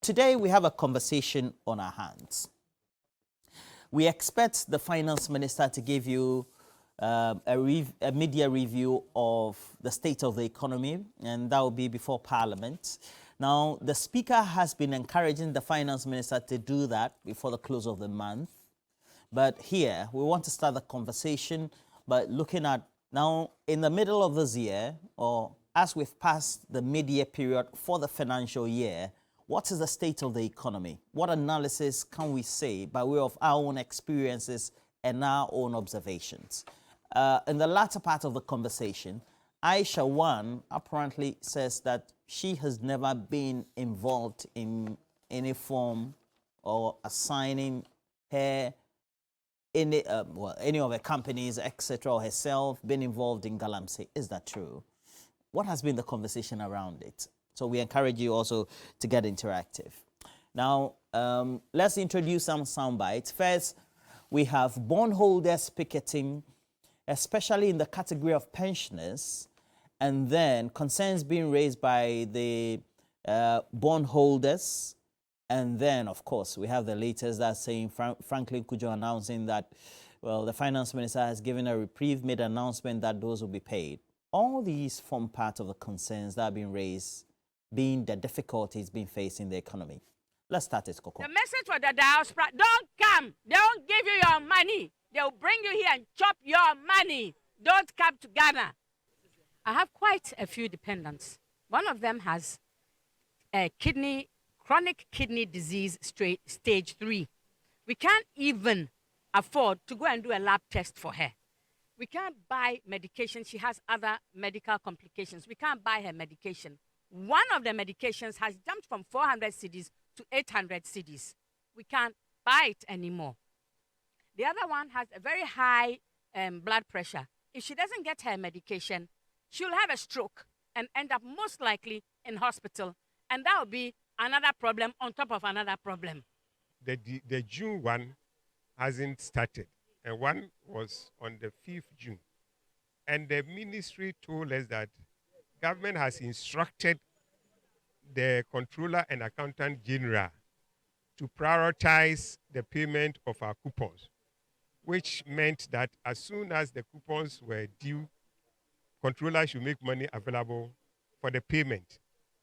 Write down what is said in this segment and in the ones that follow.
Today we have a conversation on our hands. We expect the finance minister to give you a media review of the state of the economy, and that will be before Parliament. Now, the Speaker has been encouraging the finance minister to do that before the close of the month. But here, we want to start the conversation by looking at now in the middle of this year, or as we've passed the mid-year period for the financial year, what is the state of the economy? What analysis can we say by way of our own experiences and our own observations? In the latter part of the conversation, Aisha One apparently says that she has never been involved in any form or assigning her any of her companies, etc., or herself been involved in Galamsey. Is that true? What has been the conversation around it? So we encourage you also to get interactive. Now, let's introduce some sound bites. First, we have bondholders picketing, especially in the category of pensioners, and then concerns being raised by the bondholders. And then, of course, we have the latest that's saying Franklin Kujo announcing that, well, the finance minister has given a reprieve, made an announcement that those will be paid. All these form part of the concerns that have been raised, being the difficulties being faced in the economy. Let's start it, Coco. The message for the diaspora, don't come. They won't give you your money. They'll bring you here and chop your money. Don't come to Ghana. I have quite a few dependents. One of them has a chronic kidney disease stage 3. We can't even afford to go and do a lab test for her. We can't buy medication. She has other medical complications. We can't buy her medication. One of the medications has jumped from 400 cedis to 800 cedis. We can't buy it anymore. The other one has a very high blood pressure. If she doesn't get her medication, she'll have a stroke and end up most likely in hospital. And that will be another problem on top of another problem. The June one hasn't started, and one was on the 5th June. And the ministry told us that government has instructed the Controller and Accountant General to prioritize the payment of our coupons, which meant that as soon as the coupons were due, Controller should make money available for the payment.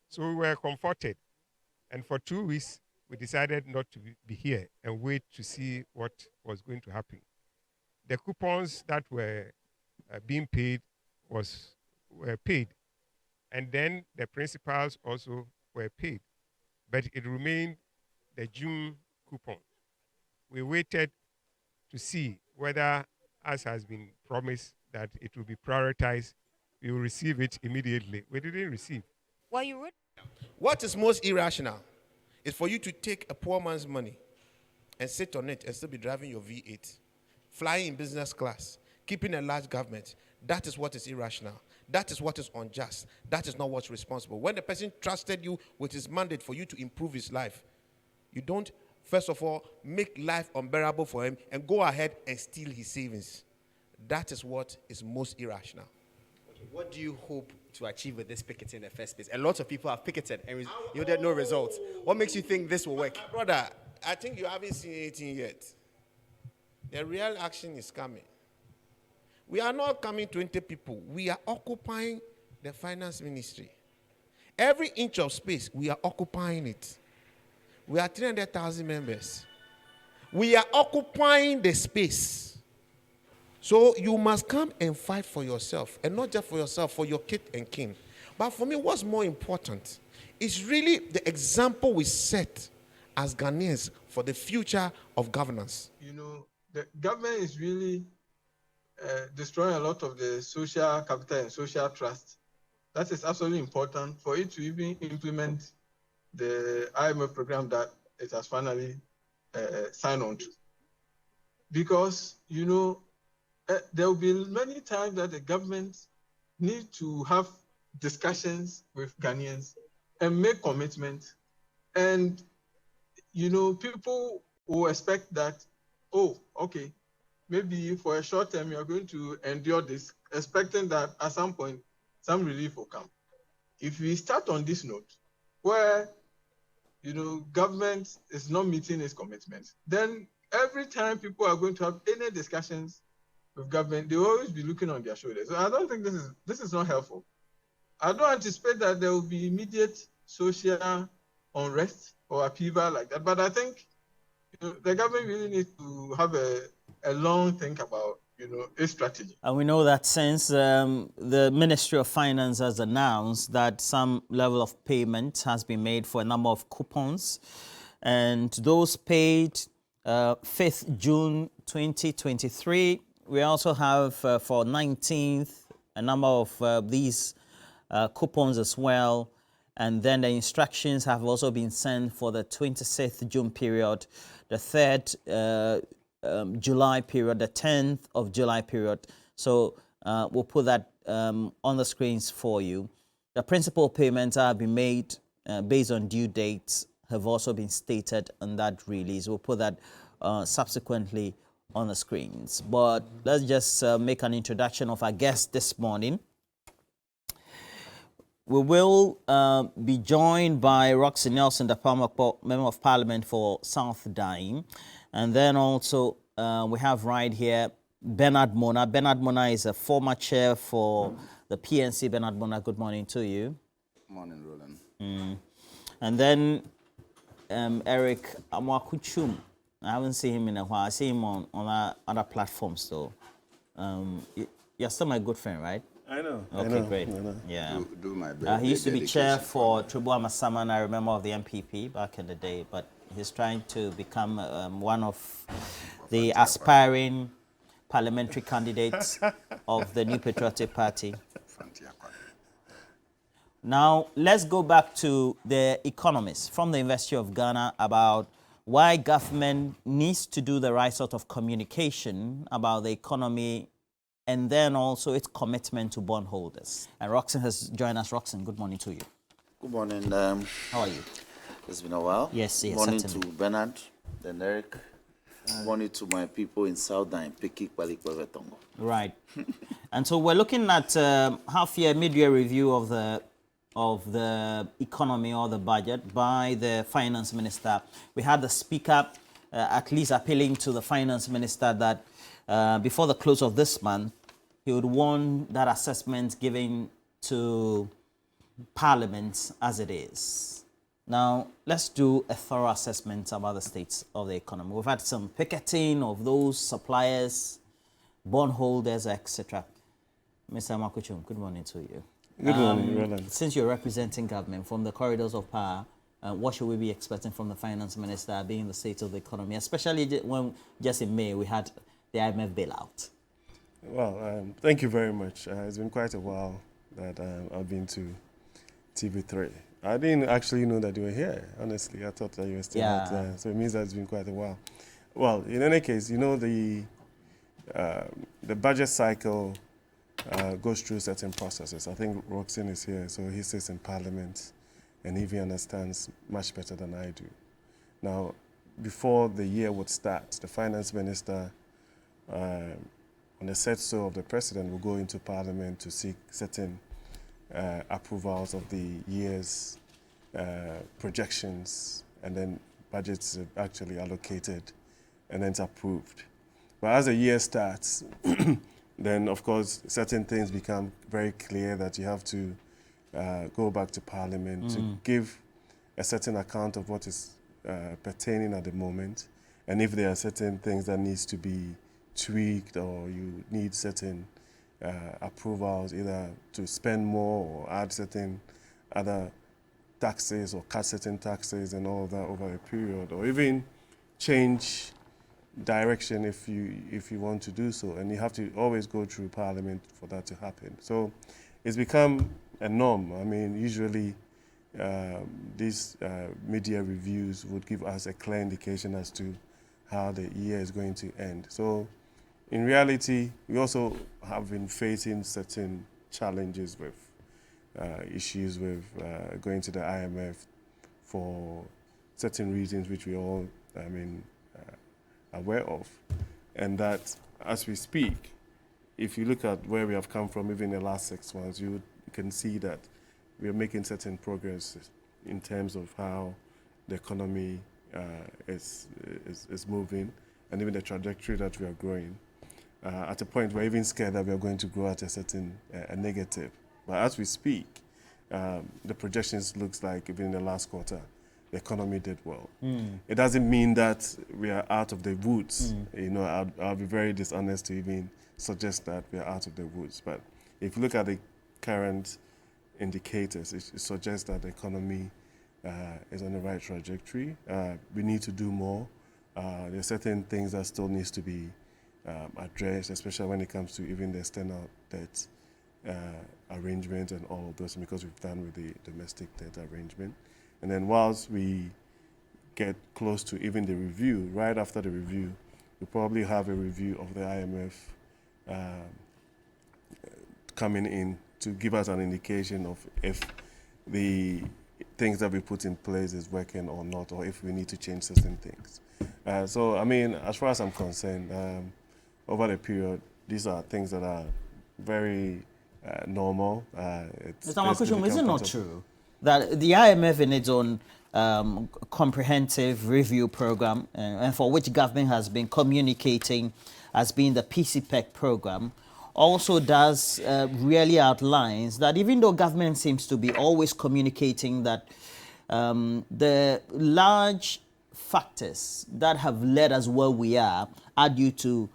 So we were comforted. And for 2 weeks, we decided not to be here and wait to see what was going to happen. The coupons that were being paid were paid. And then the principals also were paid. But it remained the June coupon. We waited to see whether, as has been promised, that it will be prioritized, we will receive it immediately. We didn't receive. Well, you would. What is most irrational is for you to take a poor man's money and sit on it and still be driving your V8, flying in business class, keeping a large government. That is what is irrational. That is what is unjust. That is not what's responsible. When the person trusted you with his mandate for you to improve his life, you don't, first of all, make life unbearable for him and go ahead and steal his savings. That is what is most irrational. Okay. What do you hope to achieve with this picketing in the first place? A lot of people have picketed and you had no results. What makes you think this will work? Brother, I think you haven't seen anything yet. The real action is coming. We are not coming 20 people. We are occupying the finance ministry. Every inch of space, we are occupying it. We are 300,000 members. We are occupying the space. So you must come and fight for yourself, and not just for yourself, for your kith and kin. But for me, what's more important is really the example we set as Ghanaians for the future of governance. You know, the government is really destroying a lot of the social capital and social trust. That is absolutely important for it to even implement the IMF program that it has finally signed on to. Because, you know, there will be many times that the government need to have discussions with Ghanaians and make commitments. And, you know, people will expect that, oh, okay, maybe for a short term, you're going to endure this, expecting that at some point, some relief will come. If we start on this note, where government is not meeting its commitments, then every time people are going to have any discussions with government, they will always be looking on their shoulders. So I don't think this is not helpful. I don't anticipate that there will be immediate social unrest or upheaval like that, but I think the government really needs to have a long think about its strategy. And we know that since the Ministry of Finance has announced that some level of payment has been made for a number of coupons, and those paid 5th June 2023. We also have for 19th a number of these coupons as well. And then the instructions have also been sent for the 26th June period, the 3rd July period, the 10th of July period. So we'll put that on the screens for you. The principal payments have been made based on due dates have also been stated on that release. We'll put that subsequently on the screens. But let's just make an introduction of our guest this morning. We will be joined by Roxy Nelson, the Member of Parliament for South Dying. And then also we have right here Bernard Mona. Bernard Mona is a former chair for the PNC. Bernard Mona, good morning to you. Morning, Roland. And then Eric Amwakuchum. I haven't seen him in a while. I see him on other platforms though. You're still my good friend, right? I know. Okay, great. I know. Yeah. Do my best. He used to be chair for Trubua Masaman, I remember, of the MPP back in the day, but he's trying to become one of the aspiring parliamentary candidates of the New Patriotic Party. Now, let's go back to the economists from the University of Ghana about why government needs to do the right sort of communication about the economy and then also its commitment to bondholders. And Roxanne has joined us. Roxanne, good morning to you. Good morning. How are you? It's been a while. Yes, Good morning certainly. to Bernard, then Eric. Good morning to my people in South Dine, Piki, Kwalik, Wevetongo. Right. And so we're looking at half-year, mid-year review of the economy or the budget by the finance minister. We had the speaker at least appealing to the finance minister that before the close of this month, he would want that assessment given to Parliament as it is. Now, let's do a thorough assessment about the state of the economy. We've had some picketing of those suppliers, bondholders, etc. Mr. Makuchum, good morning to you. Good morning, Roland. Since you're representing government from the corridors of power, what should we be expecting from the finance minister being the state of the economy, especially when just in May we had the IMF bailout? Well, thank you very much. It's been quite a while that I've been to TV3. I didn't actually know that you were here, honestly. I thought that you were still out there. So it means that it's been quite a while. Well, in any case, the budget cycle goes through certain processes. I think Roxanne is here, so he sits in Parliament, and he understands much better than I do. Now, before the year would start, the finance minister, on the said-so of the president, will go into Parliament to seek certain approvals of the year's projections, and then budgets are actually allocated and then it's approved. But as the year starts, then of course certain things become very clear that you have to go back to Parliament to give a certain account of what is pertaining at the moment, and if there are certain things that needs to be tweaked or you need certain approvals either to spend more or add certain other taxes or cut certain taxes and all of that over a period, or even change direction if you want to do so, and you have to always go through Parliament for that to happen. So it's become a norm. I mean, usually these media reviews would give us a clear indication as to how the year is going to end. So in reality, we also have been facing certain challenges with issues with going to the IMF for certain reasons which we all, aware of. And that, as we speak, if you look at where we have come from, even in the last 6 months, you can see that we are making certain progress in terms of how the economy is moving, and even the trajectory that we are growing. At a point, we're even scared that we are going to grow at a certain a negative. But as we speak, the projections looks like even in the last quarter, the economy did well. It doesn't mean that we are out of the woods. You know, I'll be very dishonest to even suggest that we are out of the woods. But if you look at the current indicators, it suggests that the economy is on the right trajectory. We need to do more. There are certain things that still needs to be addressed, especially when it comes to even the external debt arrangement and all of those, because we've done with the domestic debt arrangement. And then whilst we get close to even the review, right after the review, we'll probably have a review of the IMF coming in to give us an indication of if the things that we put in place is working or not, or if we need to change certain things. So, I mean, as far as I'm concerned, over the period, these are things that are very normal. Mr. Makushum, is it not true that the IMF in its own comprehensive review program, and for which government has been communicating as being the PCPEC program, also does really outlines that even though government seems to be always communicating that the large factors that have led us where we are due to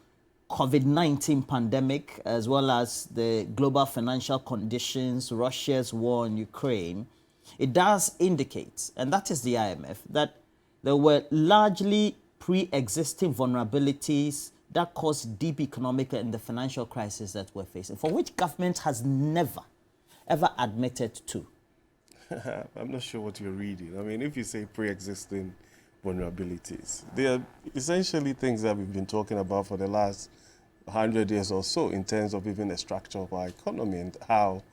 COVID-19 pandemic, as well as the global financial conditions, Russia's war in Ukraine, it does indicate, and that is the IMF, that there were largely pre-existing vulnerabilities that caused deep economic and the financial crisis that we're facing, for which government has never, ever admitted to. I'm not sure what you're reading. I mean, if you say pre-existing vulnerabilities, they are essentially things that we've been talking about for the last 100 years or so in terms of even the structure of our economy and how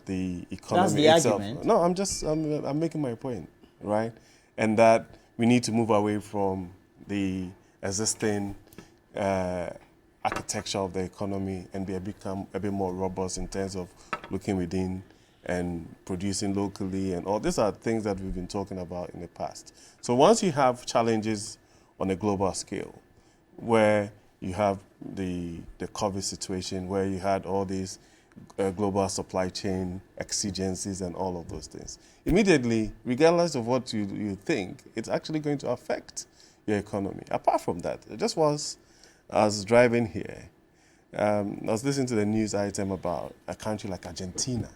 the economy That's the itself. argument. No, I'm making my point, right? And that we need to move away from the existing architecture of the economy and become a bit more robust in terms of looking within and producing locally, and all these are things that we've been talking about in the past. So once you have challenges on a global scale, where you have the COVID situation, where you had all these global supply chain exigencies and all of those things, immediately, regardless of what you think, it's actually going to affect your economy. Apart from that, I was driving here, I was listening to the news item about a country like Argentina,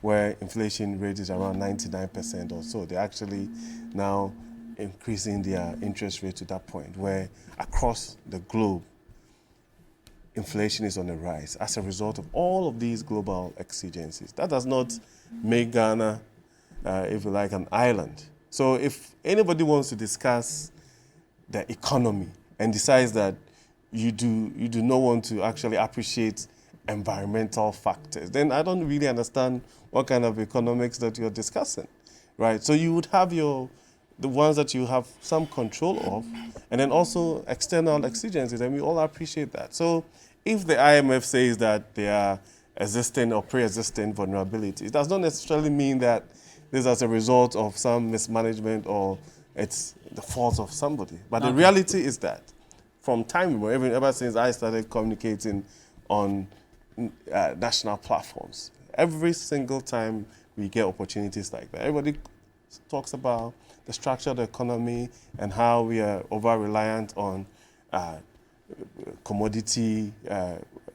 where inflation rate is around 99% or so. They're actually now increasing their interest rate to that point, where across the globe, inflation is on the rise as a result of all of these global exigencies. That does not make Ghana, if you like, an island. So if anybody wants to discuss the economy and decides that you do not want to actually appreciate environmental factors, then I don't really understand what kind of economics that you're discussing, right? So you would have the ones that you have some control of, and then also external exigencies, and we all appreciate that. So if the IMF says that there are existing or pre-existing vulnerabilities, it does not necessarily mean that this is as a result of some mismanagement or it's the fault of somebody. But the reality is that from time ever since I started communicating on national platforms, every single time we get opportunities like that, everybody talks about the structure of the economy and how we are over-reliant on commodity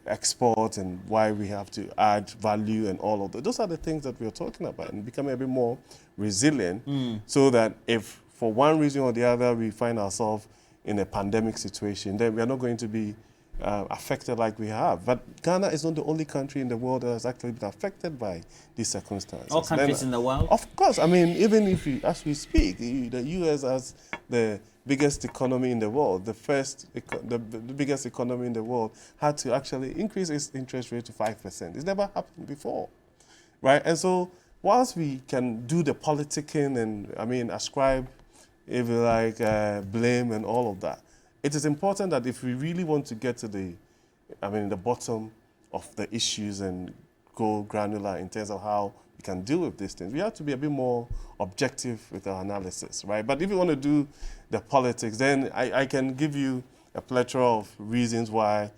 export and why we have to add value and all of that. Those are the things that we are talking about, and becoming a bit more resilient so that if for one reason or the other we find ourselves in a pandemic situation, then we are not going to be affected like we have. But Ghana is not the only country in the world that has actually been affected by these circumstances. All countries in the world? Of course. I mean, even if as we speak, the U.S. has the biggest economy in the world, the biggest economy in the world, had to actually increase its interest rate to 5%. It's never happened before, right? And so whilst we can do the politicking and, I mean, ascribe, if you like, blame and all of that, it is important that if we really want to get to the bottom of the issues and go granular in terms of how we can deal with these things. We have to be a bit more objective with our analysis, right? But if you want to do the politics, then I can give you a plethora of reasons why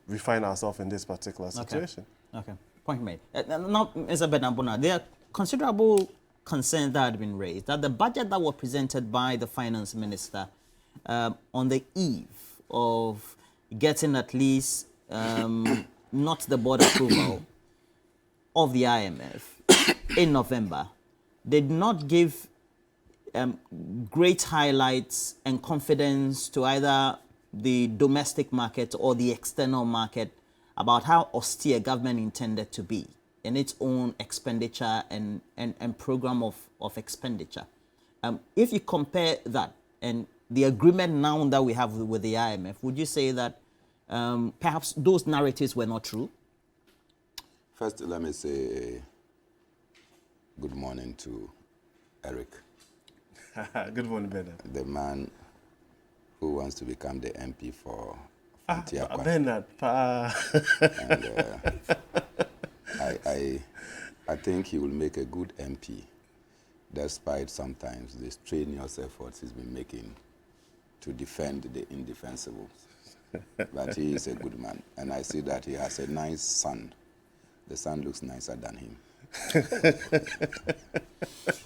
we find ourselves in this particular situation. Okay. Point made. Now, Mr. Benambona, there are considerable concerns that had been raised that the budget that was presented by the finance minister on the eve of getting at least not the board approval of the IMF in November did not give great highlights and confidence to either the domestic market or the external market about how austere government intended to be in its own expenditure and program of expenditure. If you compare that and the agreement now that we have with the IMF, would you say that perhaps those narratives were not true? First, let me say good morning to Eric. Good morning, Bernard. The man who wants to become the MP for Fontiakwa. Bernard. And I think he will make a good MP, despite sometimes the strenuous efforts he's been making to defend the indefensible. But he is a good man, and I see that he has a nice son. The son looks nicer than him.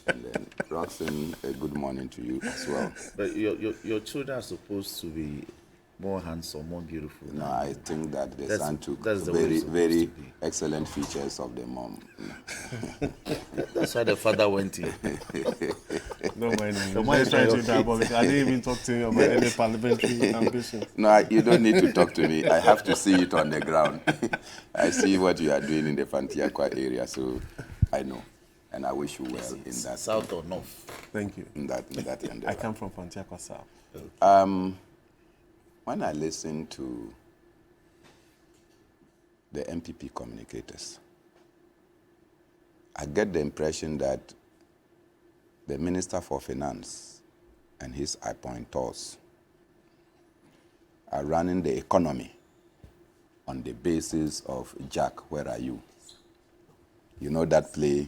And then, Roxanne, a good morning to you as well. But your children are supposed to be more handsome, more beautiful. No, I think that the son took that's the way very, it's supposed very to be. excellent features of the mom. That's why the father went in. No, my name. The man is Trying to okay. diabolic. I didn't even talk to him about any parliamentary ambition. No, you don't need to talk to me. I have to see it on the ground. I see what you are doing in the Fontiakwa area, so I know. And I wish you well in that. South or north? Thank you. In that endeavor. I come from Pontiac South. When I listen to the MPP communicators, I get the impression that the Minister for Finance and his appointors are running the economy on the basis of Jack, where are you? You know that play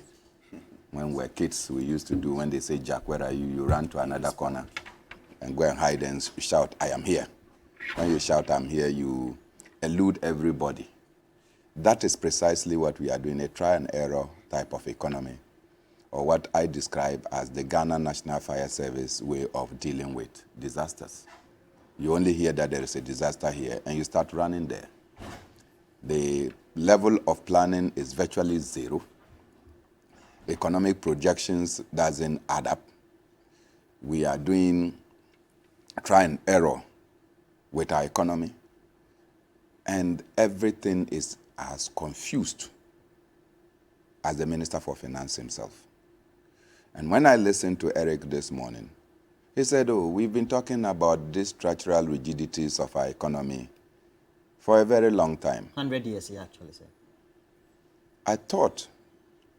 when we were kids we used to do when they say, Jack, where are you? You run to another corner and go and hide and shout, I am here. When you shout, I'm here, you elude everybody. That is precisely what we are doing, a try and error type of economy, or what I describe as the Ghana National Fire Service way of dealing with disasters. You only hear that there is a disaster here, and you start running there. The level of planning is virtually zero. Economic projections doesn't add up. We are doing try and error with our economy, and everything is as confused as the Minister for Finance himself. And when I listened to Eric this morning, he said, oh, we've been talking about these structural rigidities of our economy for a very long time. 100 years, he actually said. I thought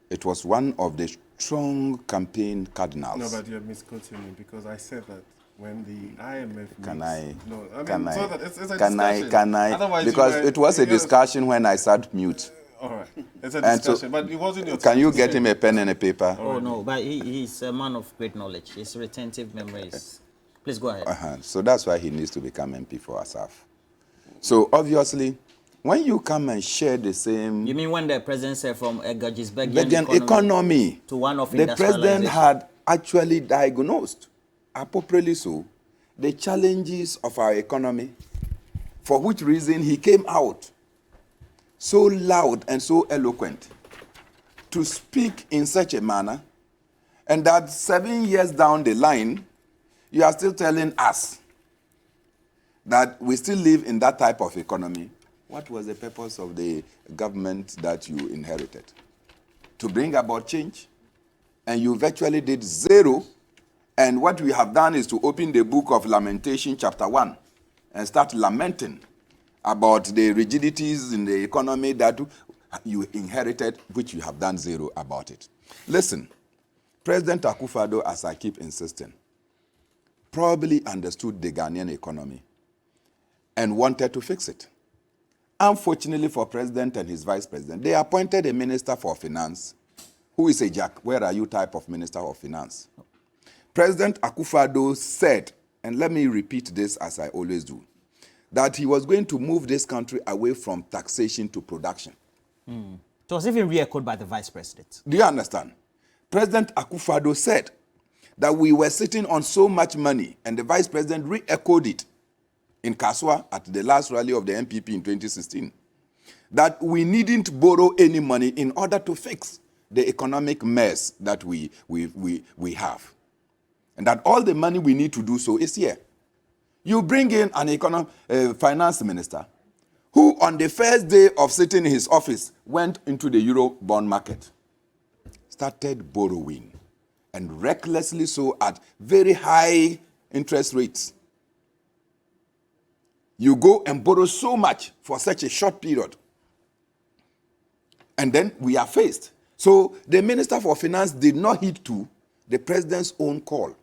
it was one of the strong campaign cardinals. No, but you're misquoting me because I said that when the IMF Can meets, I? No, I mean, Can I? so that it's a Can I? discussion. Can I? Otherwise Because you were- it was a you know, discussion when I sat mute. All right, it's a And so- discussion, but it wasn't your Can time you to get say. him a pen and a paper? Oh, no, but he's a man of great knowledge. His retentive memories. Please go ahead. So that's why he needs to become MP for Asaf. So obviously, when you come and share the same You mean when the president said from a Gajisbergian Belgian economy, to one of the president industrialization? had actually diagnosed, appropriately so, the challenges of our economy, for which reason he came out so loud and so eloquent to speak in such a manner, and that 7 years down the line, you are still telling us that we still live in that type of economy. What was the purpose of the government that you inherited? To bring about change? And you virtually did zero. And what we have done is to open the book of Lamentation, chapter 1, and start lamenting about the rigidities in the economy that you inherited, which you have done zero about it. Listen, President Akufo-Addo, as I keep insisting, probably understood the Ghanaian economy and wanted to fix it. unfortunately for President and his Vice President, they appointed a Minister for Finance, who is a Jack, where are you type of Minister of Finance. President Akufo-Addo said, and let me repeat this as I always do, that he was going to move this country away from taxation to production. It was even re-echoed by the Vice President. Do you understand? President Akufo-Addo said that we were sitting on so much money, and the Vice President re-echoed it in Kaswa at the last rally of the MPP in 2016, that we needn't borrow any money in order to fix the economic mess that we have. And that all the money we need to do so is here. You bring in an finance minister who on the first day of sitting in his office went into the Euro bond market, started borrowing, and recklessly so at very high interest rates. You go and borrow so much for such a short period. And then we are faced. So the Minister for Finance did not heed to the President's own call.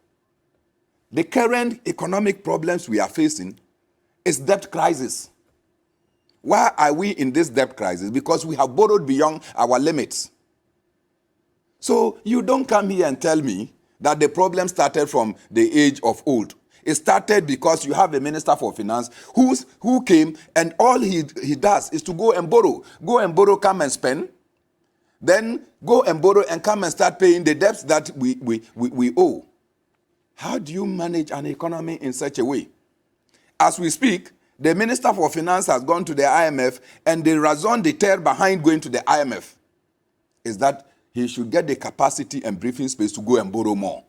The current economic problems we are facing is debt crisis. Why are we in this debt crisis? Because we have borrowed beyond our limits. So you don't come here and tell me that the problem started from the age of old. It started because you have a Minister for Finance who came and all he does is to go and borrow. Go and borrow, come and spend. Then go and borrow and come and start paying the debts that we owe. How do you manage an economy in such a way? As we speak, the Minister for Finance has gone to the IMF, and the raison d'etre behind going to the IMF is that he should get the capacity and briefing space to go and borrow more.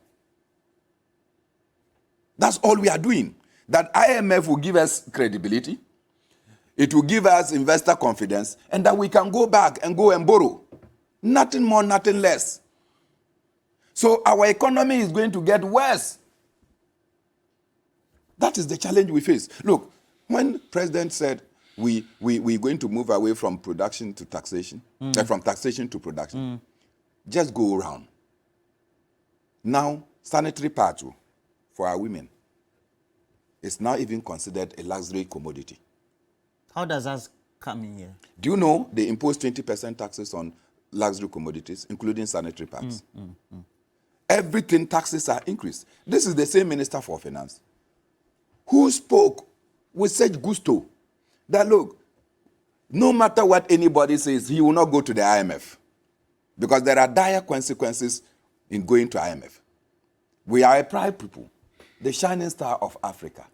That's all we are doing. That IMF will give us credibility, it will give us investor confidence, and that we can go back and go and borrow. Nothing more, nothing less. So our economy is going to get worse. That is the challenge we face. Look, when President said we're going to move away from production to taxation, from taxation to production, just go around. Now, sanitary pads for our women is now even considered a luxury commodity. How does that come in here? Do you know they impose 20% taxes on luxury commodities, including sanitary pads? Everything taxes are increased. This is the same Minister for Finance who spoke with such gusto that, look, no matter what anybody says, he will not go to the IMF because there are dire consequences in going to IMF. We are a proud people, the shining star of Africa.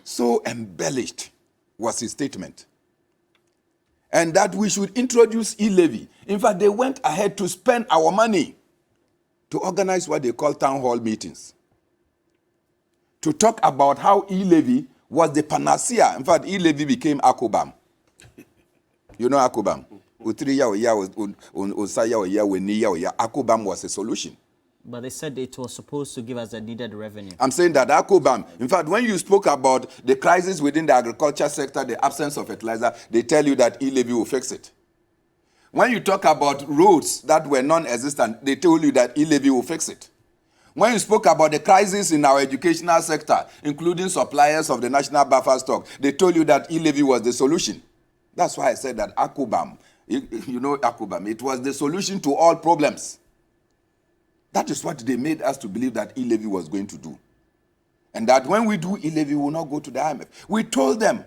So embellished was his statement. And that we should introduce e-levy. In fact, they went ahead to spend our money to organize what they call town hall meetings, to talk about how e-levy was the panacea. In fact, e-levy became Akobam. You know Akobam? Akobam was a solution. But they said it was supposed to give us the needed revenue. I'm saying that Akobam, in fact, when you spoke about the crisis within the agriculture sector, the absence of fertilizer, they tell you that e-levy will fix it. When you talk about roads that were non-existent, they told you that e-levy will fix it. When you spoke about the crisis in our educational sector, including suppliers of the national buffer stock, they told you that e-levy was the solution. That's why I said that Akobam, you know Akobam, it was the solution to all problems. That is what they made us to believe that e-levy was going to do. And that when we do e-levy, we will not go to the IMF. We told them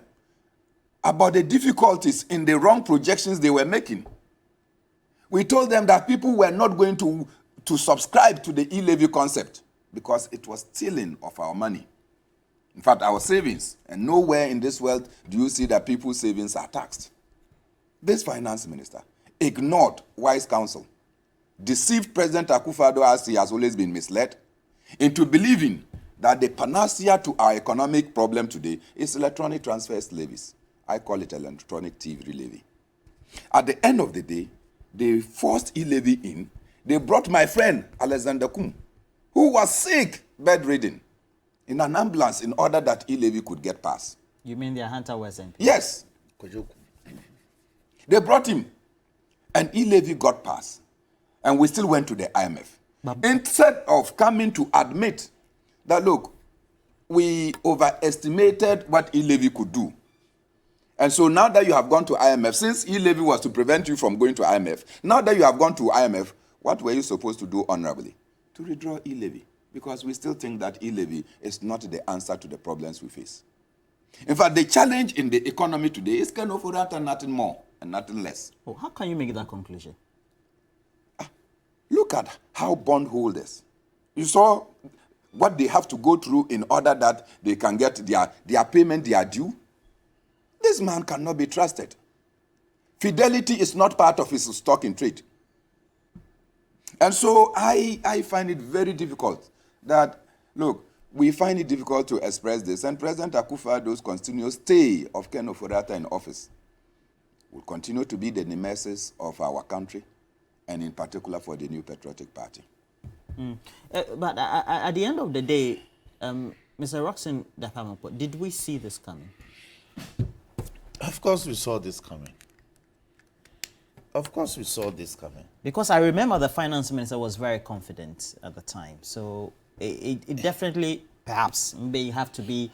about the difficulties in the wrong projections they were making. We told them that people were not going to subscribe to the e-levy concept because it was stealing of our money. In fact, our savings, and nowhere in this world do you see that people's savings are taxed. This finance minister ignored wise counsel, deceived President Akufo-Addo, as he has always been misled, into believing that the panacea to our economic problem today is electronic transfers levies. I call it electronic TV3 levy. At the end of the day, they forced e-levy in. They brought my friend, Alexander Kum, who was sick, bedridden, in an ambulance in order that e-levy could get passed. You mean the Hunter wasn't? Yes. They brought him, and e-levy got passed. And we still went to the IMF. Instead of coming to admit that, look, we overestimated what e-levy could do, And so now that you have gone to IMF, since e-levy was to prevent you from going to IMF, now that you have gone to IMF, what were you supposed to do honorably? To withdraw e-levy. Because we still think that e-levy is not the answer to the problems we face. In fact, the challenge in the economy today is kind of that and nothing more and nothing less. Oh, how can you make that conclusion? Look at how bondholders, you saw what they have to go through in order that they can get their payment, their due. This man cannot be trusted. Fidelity is not part of his stock in trade. And so I find it very difficult that, look, we find it difficult to express this, and President Akufo-Addo's continuous stay of Ken Ofori-Atta in office will continue to be the nemesis of our country, and in particular for the New Patriotic Party. But at the end of the day, Mr. Roxon Dapamapo, did we see this coming? Of course we saw this coming. Of course we saw this coming. Because I remember the finance minister was very confident at the time. So it definitely, perhaps, may have to be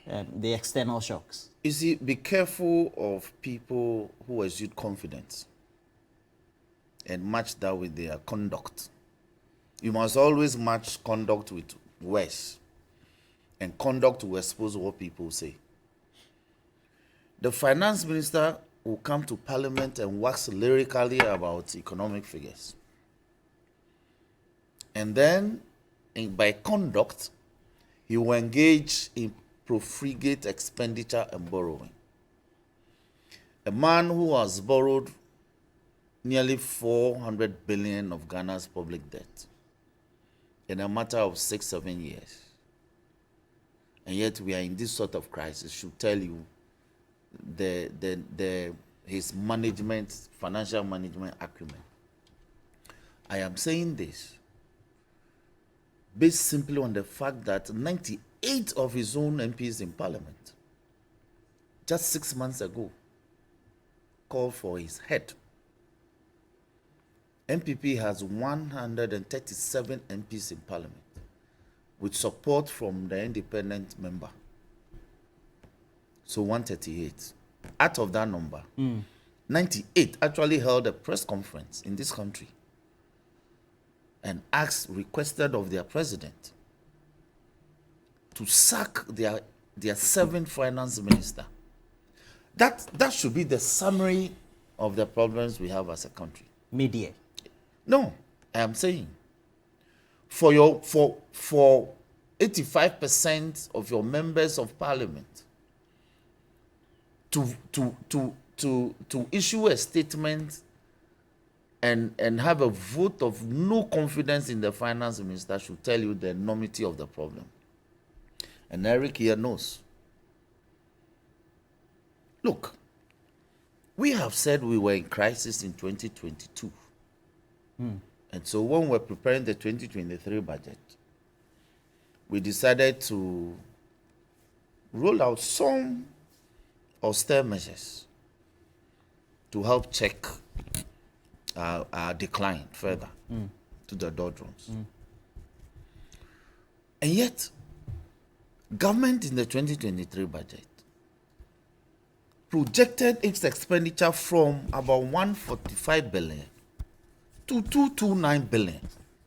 the external shocks. You see, be careful of people who exude confidence and match that with their conduct. You must always match conduct with words, and conduct will expose what people say. The finance minister will come to parliament and wax lyrically about economic figures. And then, by conduct, he will engage in profligate expenditure and borrowing. A man who has borrowed nearly 400 billion of Ghana's public debt in a matter of 6-7 years, and yet we are in this sort of crisis, should tell you his management, financial management acumen. I am saying this based simply on the fact that 98 of his own MPs in parliament, just 6 months ago, called for his head. MPP has 137 MPs in parliament, with support from the independent member. So 138. Out of that number, 98 actually held a press conference in this country and requested of their president to sack their 7th finance minister. That should be the summary of the problems we have as a country. Media. No, I am saying for 85% of your members of parliament to issue a statement and have a vote of no confidence in the finance minister should tell you the enormity of the problem. And Eric here knows. Look, we have said we were in crisis in 2022. And so when we're preparing the 2023 budget, we decided to roll out some austere measures to help check our decline further to the doldrums. And yet, government in the 2023 budget projected its expenditure from about 145 billion to 229 billion.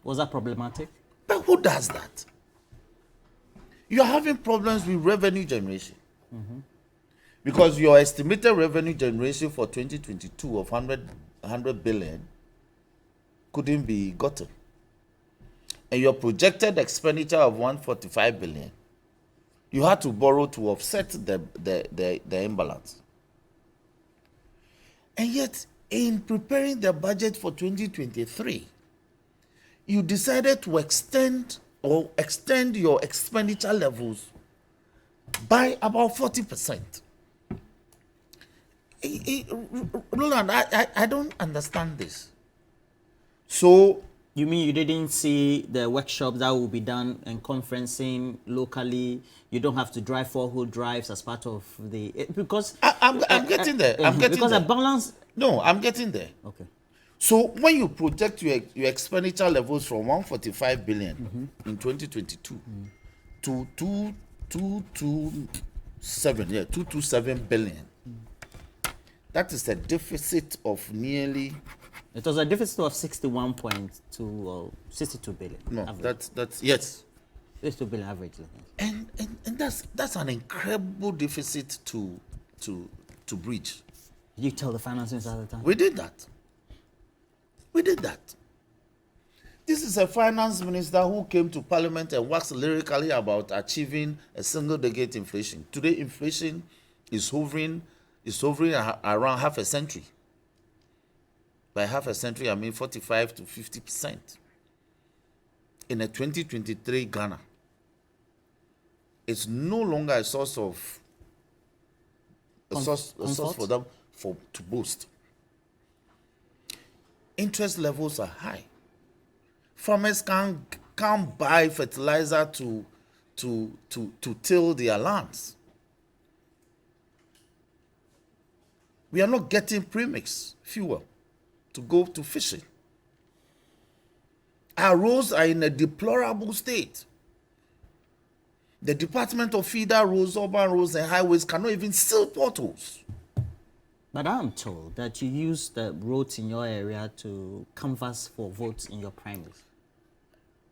Was that problematic? But who does that? You are having problems with revenue generation. Because your estimated revenue generation for 2022 of 100 billion couldn't be gotten. And your projected expenditure of 145 billion, you had to borrow to offset the imbalance. And yet, in preparing the budget for 2023, you decided to extend your expenditure levels by about 40%. Roland, I don't understand this. So, you mean you didn't see the workshops that will be done and conferencing locally? You don't have to drive 4-wheel drives as part of the because I'm getting there. I'm getting because there. a balance. No, I'm getting there. Okay. So when you project your expenditure levels from 145 billion in 2022 to 227 billion That is a deficit of nearly. It was a deficit of 61.2 or 62 billion. No, average. that's yes. 62 billion average. And that's an incredible deficit to bridge. Did you tell the finance minister at the time? We did that. We did that. This is a finance minister who came to parliament and waxed lyrically about achieving a single-digit inflation. Today, inflation is hovering around half a century. By half a century, I mean 45 to 50%. In a 2023 Ghana, it's no longer a source of source for them to boast. Interest levels are high. Farmers can't buy fertilizer to till their lands. We are not getting premix fuel to go to fishing. Our roads are in a deplorable state. The Department of Feeder Roads, Urban Roads and Highways cannot even seal potholes. But I'm told that you use the roads in your area to canvass for votes in your primaries.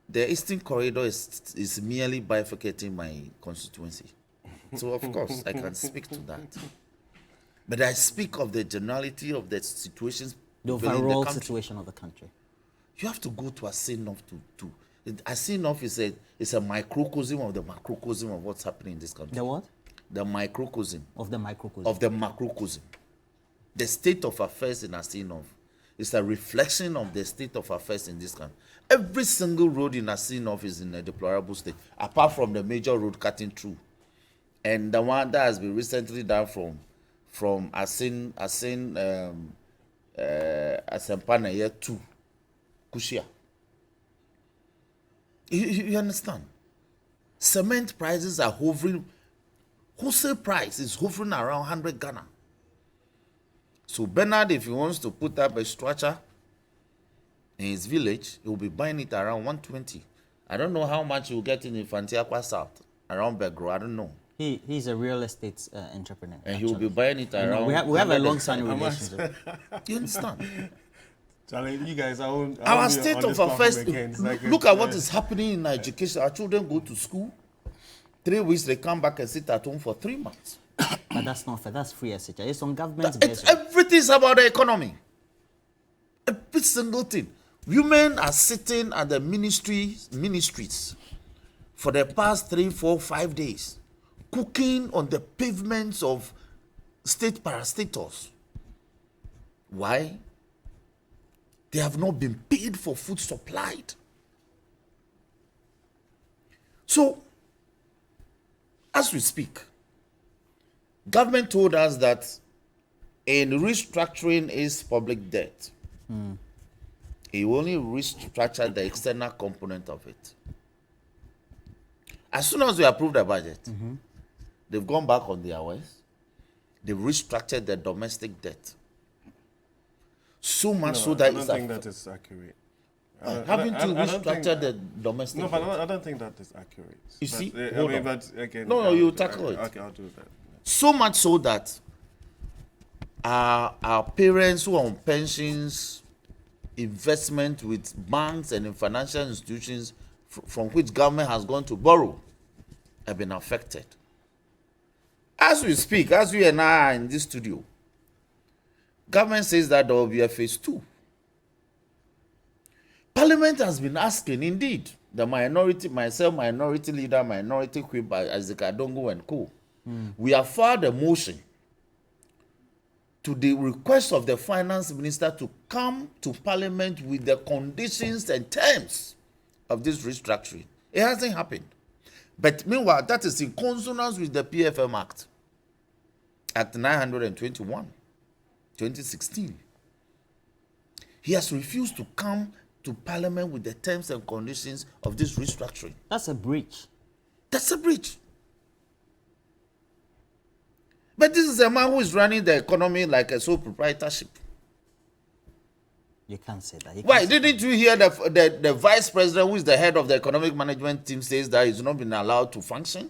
The Eastern Corridor is merely bifurcating my constituency. So, of course, I can speak to that. But I speak of the generality of the situations. The overall situation of the country. You have to go to Asinov to Asinov is a microcosm of the macrocosm of what's happening in this country. The what? The microcosm. Of the microcosm. Of the macrocosm. The state of affairs in Asinov is a reflection of the state of affairs in this country. Every single road in Asinov is in a deplorable state, apart from the major road cutting through. And the one that has been recently done from Asempana here to Kushia. You understand? Cement prices are hovering. Wholesale price is hovering around 100 Ghana. So Bernard, if he wants to put up a structure in his village, he will be buying it around 120. I don't know how much he will get in Fantiakwa South, around Begro. I don't know. He's a real estate entrepreneur. And he will be buying it around. We have a long-standing relationship. You understand? Charlie, you guys are our state of affairs. Look at what is happening in education. Our children go to school. 3 weeks, they come back and sit at home for 3 months. But that's not fair. That's free SHI. It's on government's everything is about the economy. Every single thing. Women are sitting at the ministries for the past 3, 4, 5 days, cooking on the pavements of state parastatals. Why? They have not been paid for food supplied. So, as we speak, government told us that in restructuring its public debt, he only restructured the external component of it. As soon as we approved the budget, they've gone back on their ways. They've restructured the domestic debt. So much so that I don't think that is accurate. Having to restructure the domestic debt. No, but I don't think that is accurate. You see? No, you tackle it. Okay, I'll do that. So much so that our parents who are on pensions, investment with banks and in financial institutions from which government has gone to borrow have been affected. As we speak, as we and I are in this studio, government says that there will be a phase 2. Parliament has been asking, indeed, the minority, myself, minority leader, minority whip, Isaac Adongo and co. We have filed a motion to the request of the finance minister to come to parliament with the conditions and terms of this restructuring. It hasn't happened. But meanwhile, that is in consonance with the PFM Act, Act 921, 2016. He has refused to come to parliament with the terms and conditions of this restructuring. That's a breach. That's a breach. But this is a man who is running the economy like a sole proprietorship. You can't say that. Why didn't you hear the vice president, who is the head of the economic management team, says that he's not been allowed to function?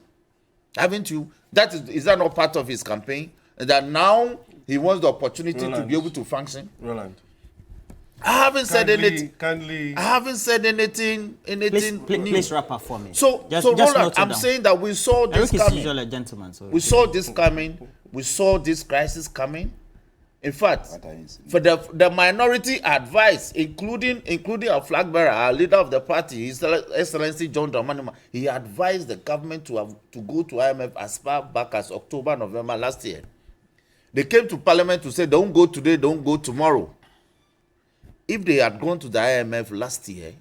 Haven't you? Is that not part of his campaign? That now He wants the opportunity to Roland. be able to function. Roland. I haven't said anything. Kindly. I haven't said anything. Anything. new. Please wrap up for me. So just Roland, note it I'm down. saying that we saw this Eric is coming. usually a gentleman. So We saw this coming. We saw this crisis coming. In fact, What are you saying? for the minority advice, including our flag bearer, our leader of the party, His Excellency John Dramani, he advised the government to go to IMF as far back as October, November last year. They came to Parliament to say, don't go today, don't go tomorrow. If they had gone to the IMF last year,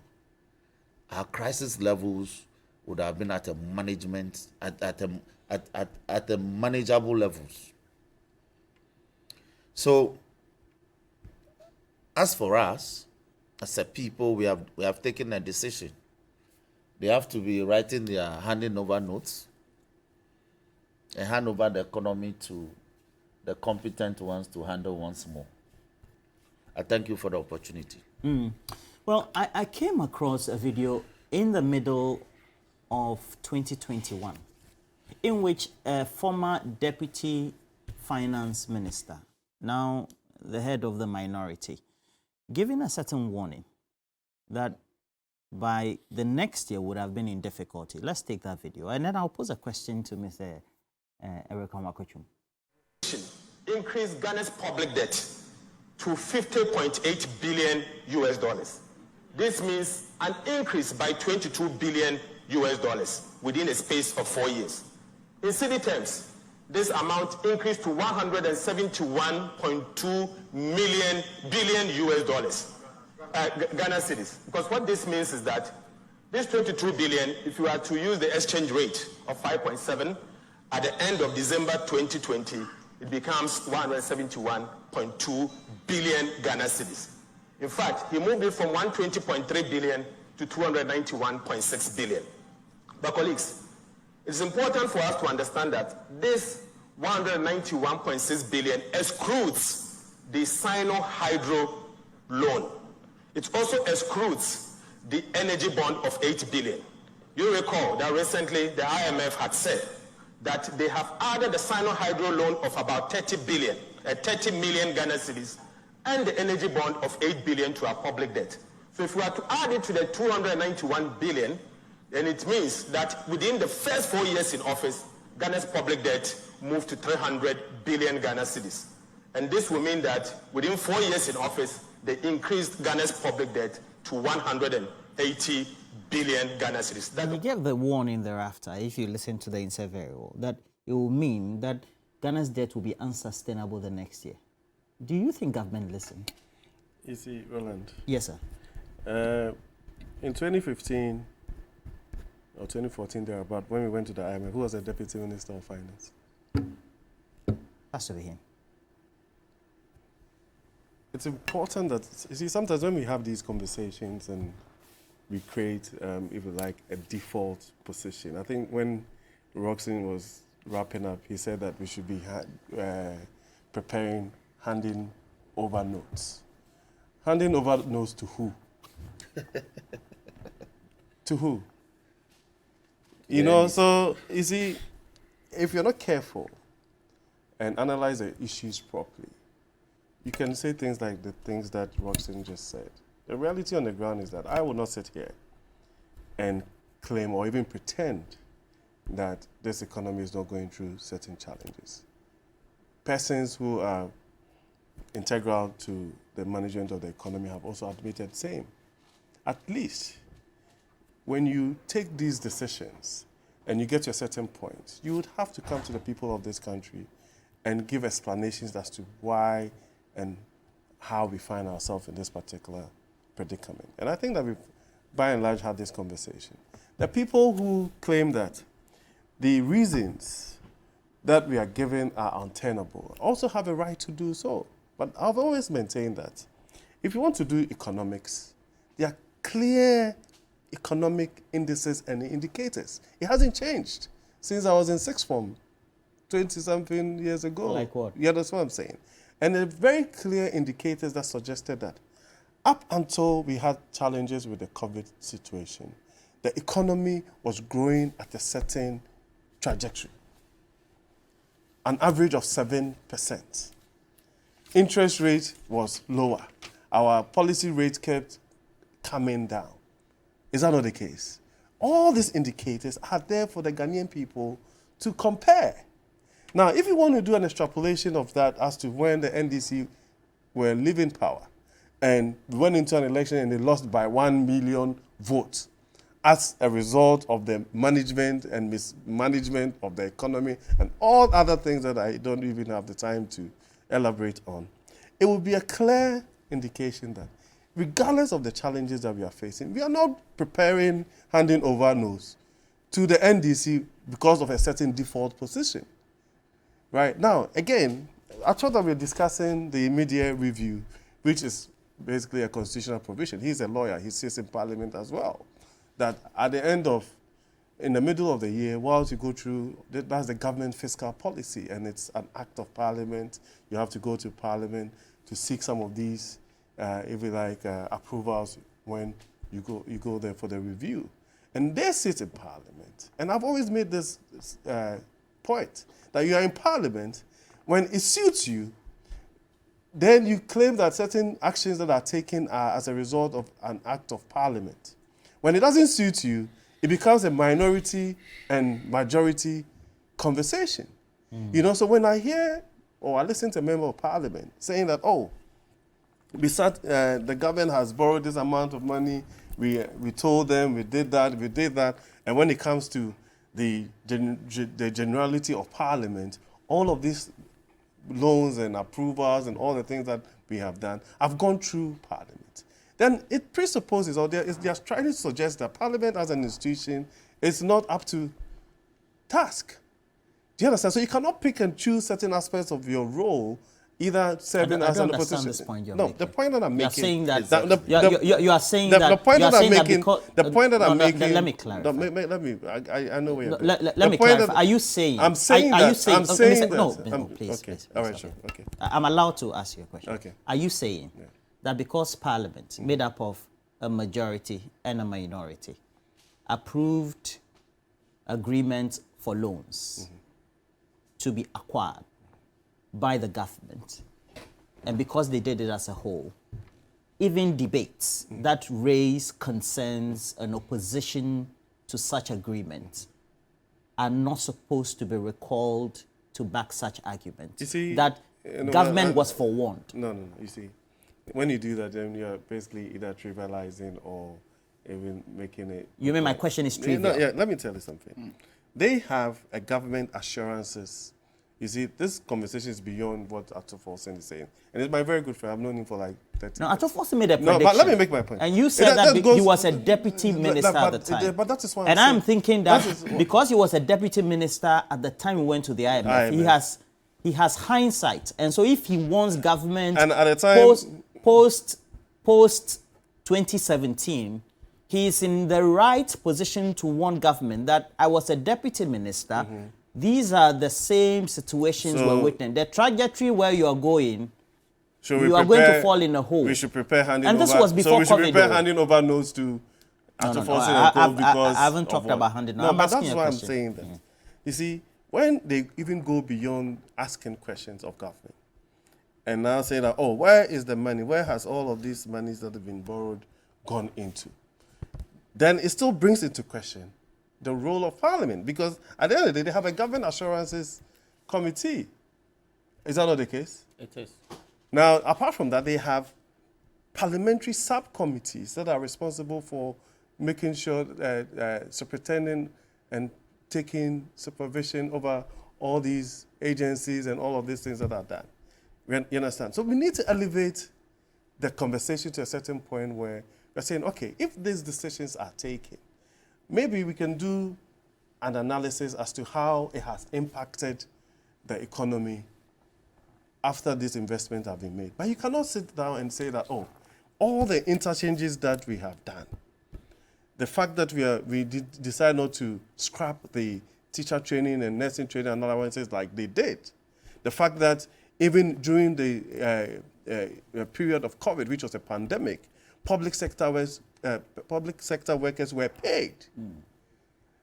our crisis levels would have been at a management at a manageable levels. So, as for us, as a people, we have taken a decision. They have to be writing their handing over notes and hand over the economy to the competent ones to handle once more. I thank you for the opportunity. Well, I came across a video in the middle of 2021 in which a former deputy finance minister, now the head of the minority, giving a certain warning that by the next year would have been in difficulty. Let's take that video, and then I'll pose a question to Mr. Eric Amakochum. Increase Ghana's public debt to 50.8 billion US dollars. This means an increase by 22 billion US dollars within a space of 4 years. In cedi terms, this amount increased to 171.2 billion US dollars, Ghana cedis. Because what this means is that this 22 billion, if you are to use the exchange rate of 5.7, at the end of December 2020, it becomes 171.2 billion Ghana cedis. In fact, he moved it from 120.3 billion to 291.6 billion. But colleagues, it's important for us to understand that this 191.6 billion excludes the Sino-Hydro loan. It also excludes the energy bond of 8 billion. You recall that recently the IMF had said that they have added the Sino-Hydro loan of about 30 million Ghana cedis and the energy bond of 8 billion to our public debt. So if we are to add it to the 291 billion, then it means that within the first 4 years in office, Ghana's public debt moved to 300 billion Ghana cedis. And this will mean that within 4 years in office, they increased Ghana's public debt to 180 billion Ghana cedis. And he gave the warning thereafter, if you listen to the insert very well, that it will mean that Ghana's debt will be unsustainable the next year. Do you think government listened? You see, Roland. Yes, sir. In 2015 or 2014, thereabout, when we went to the IMF, who was the Deputy Minister of Finance? Has to be him. It's important that, you see, sometimes when we have these conversations and we create, if you like, a default position. I think when Roxanne was wrapping up, he said that we should be preparing handing over notes. Handing over notes to who? To who? You know, so, you see, if you're not careful and analyze the issues properly, you can say things like the things that Roxanne just said. The reality on the ground is that I will not sit here and claim or even pretend that this economy is not going through certain challenges. Persons who are integral to the management of the economy have also admitted the same. At least, when you take these decisions and you get to a certain point, you would have to come to the people of this country and give explanations as to why and how we find ourselves in this particular predicament. And I think that we've, by and large, had this conversation. The people who claim that the reasons that we are given are untenable also have a right to do so. But I've always maintained that if you want to do economics, there are clear economic indices and indicators. It hasn't changed since I was in sixth form 20-something years ago. Like what? Yeah, that's what I'm saying. And there are very clear indicators that suggested that up until we had challenges with the COVID situation, the economy was growing at a certain trajectory, an average of 7%. interest rate was lower. Our policy rate kept coming down. Is that not the case? All these indicators are there for the Ghanaian people to compare. Now, if you want to do an extrapolation of that as to when the NDC were leaving power and went into an election and they lost by 1 million votes as a result of the management and mismanagement of the economy and all other things that I don't even have the time to elaborate on, it would be a clear indication that regardless of the challenges that we are facing, we are not preparing handing over nose to the NDC because of a certain default position. Right now, again, I thought that we were discussing the immediate review, which is basically a constitutional provision. He's a lawyer. He sits in Parliament as well. That at the end of, in the middle of the year, whilst you go through, that's the government fiscal policy, and it's an act of Parliament. You have to go to Parliament to seek some of these, if you like, approvals when you go there for the review. And they sit in Parliament. And I've always made this point, that you are in Parliament, when it suits you, then you claim that certain actions that are taken are as a result of an act of Parliament. When it doesn't suit you, it becomes a minority and majority conversation. You know, so when I hear or I listen to a member of Parliament saying that, oh, the government has borrowed this amount of money, we told them, we did that, and when it comes to the generality of Parliament, all of these loans and approvals and all the things that we have done have gone through Parliament. Then it presupposes, or they are trying to suggest that Parliament as an institution is not up to task. Do you understand? So you cannot pick and choose certain aspects of your role, either serving as an opposition. This point you're no, making. the point that I'm making. Saying that you are saying that the point that I'm making. The point that I'm making. Let me clarify. I know where you're. Let me clarify. Are you saying? I'm saying that. I'm saying that. No, please. Okay. All right. Sure. Okay. I'm allowed to ask you a question. Okay. Are you saying that because Parliament, made up of a majority and a minority, approved agreements for loans to be acquired by the government, and because they did it as a whole, even debates that raise concerns and opposition to such agreements are not supposed to be recalled to back such arguments? You see, that government was forewarned. No. You see, when you do that, then you're basically either trivializing or even making it. You mean my question is trivial? Yeah, let me tell you something. They have a government assurances. You see, this conversation is beyond what Ato Forsen is saying. And it's my very good friend. I've known him for like 30 No, years. Ato Forsen made a prediction. No, but let me make my point. And you said that he was a deputy minister at the time. But that is why and I'm thinking that because he was a deputy minister at the time we went to the IMF, he has hindsight. And so if he wants government and at the time, post 2017, he is in the right position to warn government that I was a deputy minister. These are the same situations we're witnessing. The trajectory where you are going, you are going to fall in a hole. We should prepare handing and over. This was before so we should COVID, prepare handing over notes to Ato Forsen and Co. because I haven't talked about handing over. No, but that's why I'm saying that. You see, when they even go beyond asking questions of government and now say that, oh, where is the money? Where has all of these monies that have been borrowed gone into? Then it still brings into question the role of Parliament, because at the end of the day, they have a government assurances committee. Is that not the case? It is. Now, apart from that, they have parliamentary subcommittees that are responsible for making sure superintending and taking supervision over all these agencies and all of these things that are done. You understand? So we need to elevate the conversation to a certain point where we're saying, okay, if these decisions are taken, maybe we can do an analysis as to how it has impacted the economy after these investments have been made. But you cannot sit down and say that, oh, all the interchanges that we have done, the fact that we decide not to scrap the teacher training and nursing training and other ones like they did, the fact that even during the period of COVID, which was a pandemic, public sector workers were paid.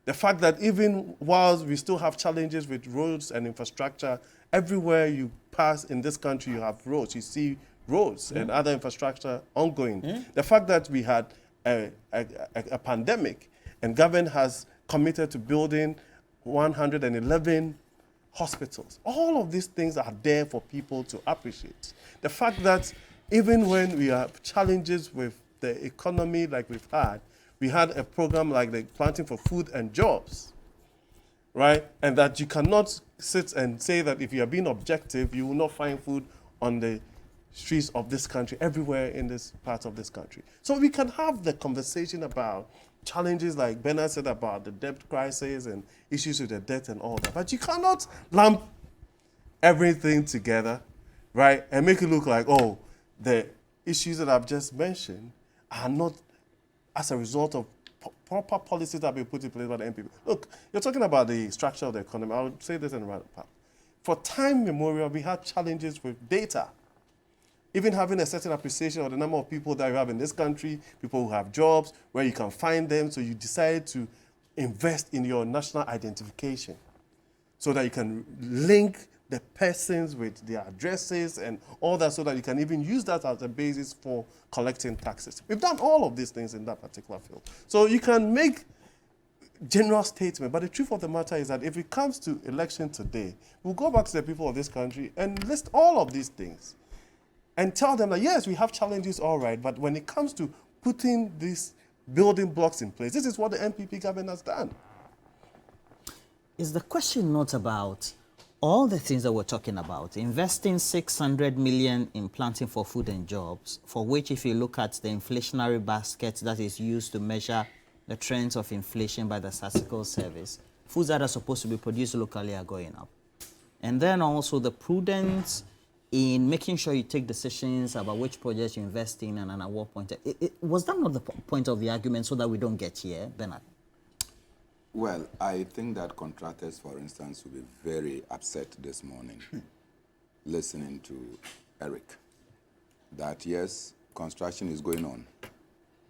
The fact that even while we still have challenges with roads and infrastructure, everywhere you pass in this country, you have roads. You see roads and other infrastructure ongoing. The fact that we had a pandemic and government has committed to building 111 hospitals. All of these things are there for people to appreciate. The fact that even when we have challenges with the economy like we've had, we had a program like the Planting for Food and Jobs, right? And that you cannot sit and say that if you are being objective, you will not find food on the streets of this country, everywhere in this part of this country. So we can have the conversation about challenges like Bernard said about the debt crisis and issues with the debt and all that. But you cannot lump everything together, right? And make it look like, oh, the issues that I've just mentioned are not as a result of proper policies that have been put in place by the NPP. Look, you're talking about the structure of the economy. I'll say this in a round part. For time memorial, we had challenges with data. Even having a certain appreciation of the number of people that you have in this country, people who have jobs, where you can find them, so you decide to invest in your national identification so that you can link the persons with their addresses and all that, so that you can even use that as a basis for collecting taxes. We've done all of these things in that particular field. So you can make general statements, but the truth of the matter is that if it comes to election today, we'll go back to the people of this country and list all of these things and tell them that, yes, we have challenges, all right, but when it comes to putting these building blocks in place, this is what the NPP government has done. Is the question not about all the things that we're talking about, investing 600 million in Planting for Food and Jobs, for which if you look at the inflationary basket that is used to measure the trends of inflation by the Statistical Service, foods that are supposed to be produced locally are going up. And then also the prudence in making sure you take decisions about which projects you invest in and at what point. Was that not the point of the argument so that we don't get here, Bernard? Well, I think that contractors, for instance, will be very upset this morning listening to Eric, that yes, construction is going on,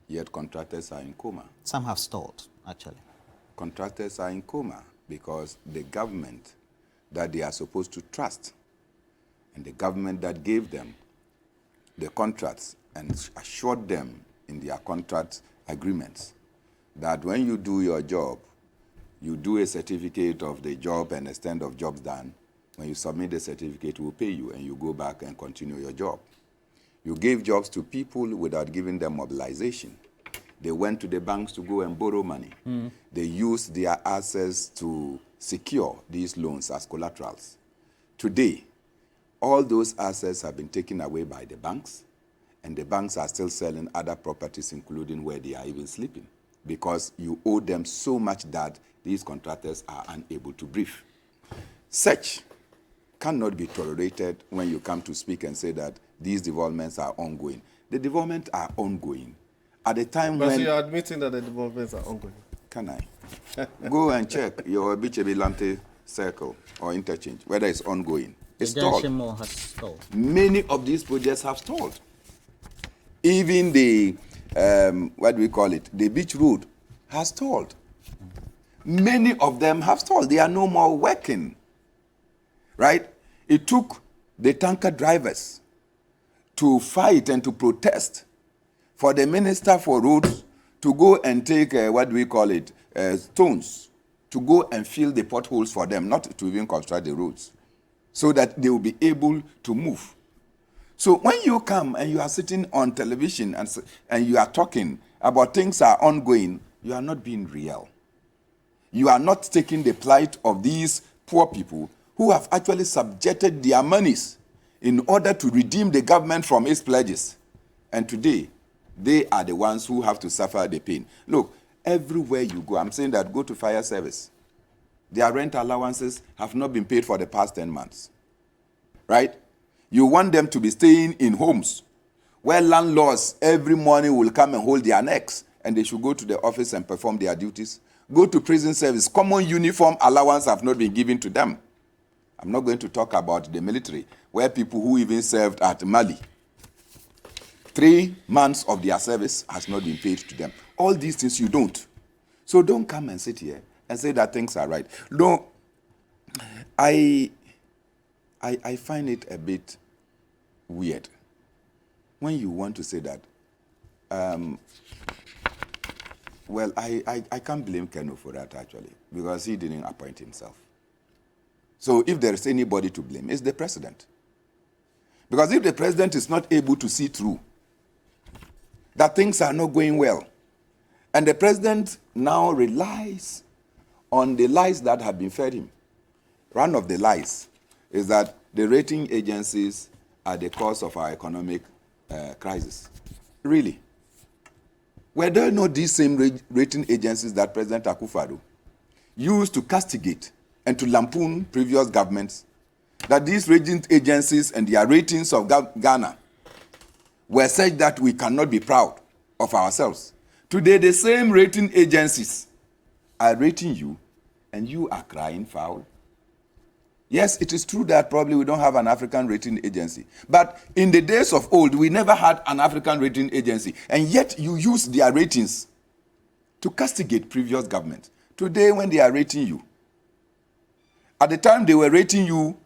yet contractors are in coma. Some have stalled, actually. Contractors are in coma because the government that they are supposed to trust and the government that gave them the contracts and assured them in their contract agreements that when you do your job, you do a certificate of the job and extent of jobs done. When you submit the certificate, we'll pay you and you go back and continue your job. You gave jobs to people without giving them mobilization. They went to the banks to go and borrow money. They used their assets to secure these loans as collaterals. Today, all those assets have been taken away by the banks, and the banks are still selling other properties, including where they are even sleeping, because you owe them so much that these contractors are unable to breathe. Such cannot be tolerated when you come to speak and say that these developments are ongoing. The developments are ongoing. At the time but when... So you're admitting that the developments are ongoing? Can I? Go and check your Bichebilante circle or interchange, whether it's ongoing. It's stalled. Has stalled. Many of these projects have stalled. Even the, what do we call it, the beach road has stalled. Many of them have stalled. They are no more working, right? It took the tanker drivers to fight and to protest for the Minister for Roads to go and take, what do we call it, stones, to go and fill the potholes for them, not to even construct the roads, so that they will be able to move. So when you come and you are sitting on television and you are talking about things are ongoing, you are not being real. You are not taking the plight of these poor people who have actually subjected their monies in order to redeem the government from its pledges. And today, they are the ones who have to suffer the pain. Look, everywhere you go, I'm saying that go to fire service. Their rent allowances have not been paid for the past 10 months. Right? You want them to be staying in homes where landlords every morning will come and hold their necks and they should go to the office and perform their duties. Go to prison service. Common uniform allowance have not been given to them. I'm not going to talk about the military, where people who even served at Mali, 3 months of their service has not been paid to them. All these things you don't. So don't come and sit here and say that things are right. No, I find it a bit weird when you want to say that. Well, I can't blame Keno for that, actually, because he didn't appoint himself. So if there is anybody to blame, it's the president. Because if the president is not able to see through that things are not going well, and the president now relies on the lies that have been fed him. One of the lies is that the rating agencies are the cause of our economic crisis. Really? Were there not these same rating agencies that President Akufo-Addo used to castigate and to lampoon previous governments, that these rating agencies and their ratings of Ghana were such that we cannot be proud of ourselves? Today, the same rating agencies are rating you, and you are crying foul. Yes, it is true that probably we don't have an African rating agency. But in the days of old, we never had an African rating agency. And yet you use their ratings to castigate previous governments. Today, when they are rating you, at the time they were rating you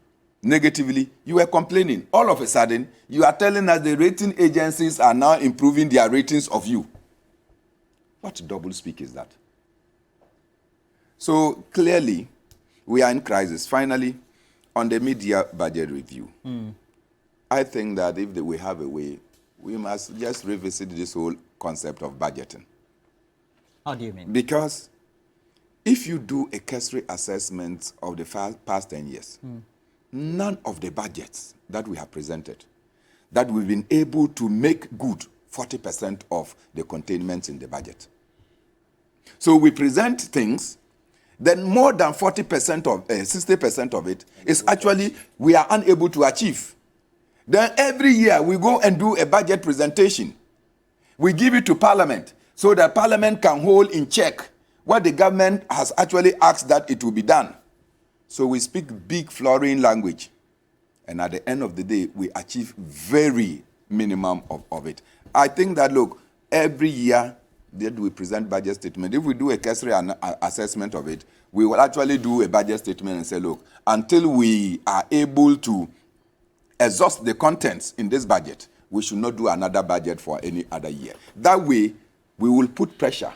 negatively, you were complaining. All of a sudden, you are telling us the rating agencies are now improving their ratings of you. What doublespeak is that? So clearly, we are in crisis. Finally, on the media budget review, I think that if we have a way, we must just revisit this whole concept of budgeting. How do you mean? Because if you do a cursory assessment of the past 10 years, none of the budgets that we have presented, that we've been able to make good 40% of the containment in the budget. So we present things, then more than 40% of 60% of it is actually we are unable to achieve. Then every year we go and do a budget presentation. We give it to Parliament so that Parliament can hold in check what the government has actually asked that it will be done. So we speak big flowery language. And at the end of the day, we achieve very minimum of it. I think that, look, every year that we present budget statement, if we do a cursory assessment of it, we will actually do a budget statement and say, look, until we are able to exhaust the contents in this budget, we should not do another budget for any other year. That way, we will put pressure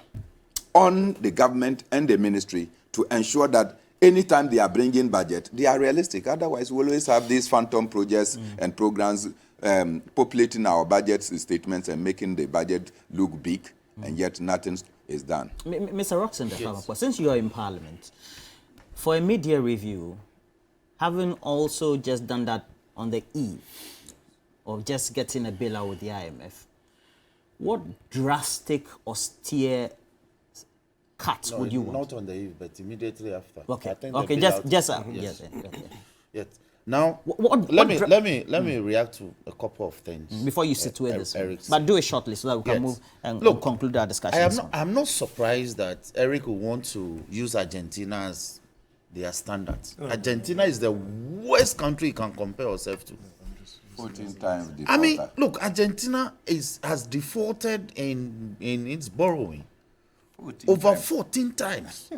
on the government and the ministry to ensure that anytime they are bringing budget, they are realistic. Otherwise, we always have these phantom projects and programs populating our budget statements and making the budget look big, and yet nothing is done. Mr. Roxon, Yes. Since you are in Parliament, for a media review, having also just done that on the eve of just getting a bailout with the IMF, what drastic, austere cuts would you want? Not on the eve, but immediately after. Okay. I think Okay. the Just bailout- yes. Yes. Now, What let me react to a couple of things before you situate this, Eric. but do it shortly so that we can Yes. move and Look, conclude our discussion. I'm not surprised that Eric will want to use Argentina as their standards. Argentina is the worst country you can compare yourself to. 14 times I mean, defaulter. look, Argentina has defaulted in its borrowing 14 over times. 14 times.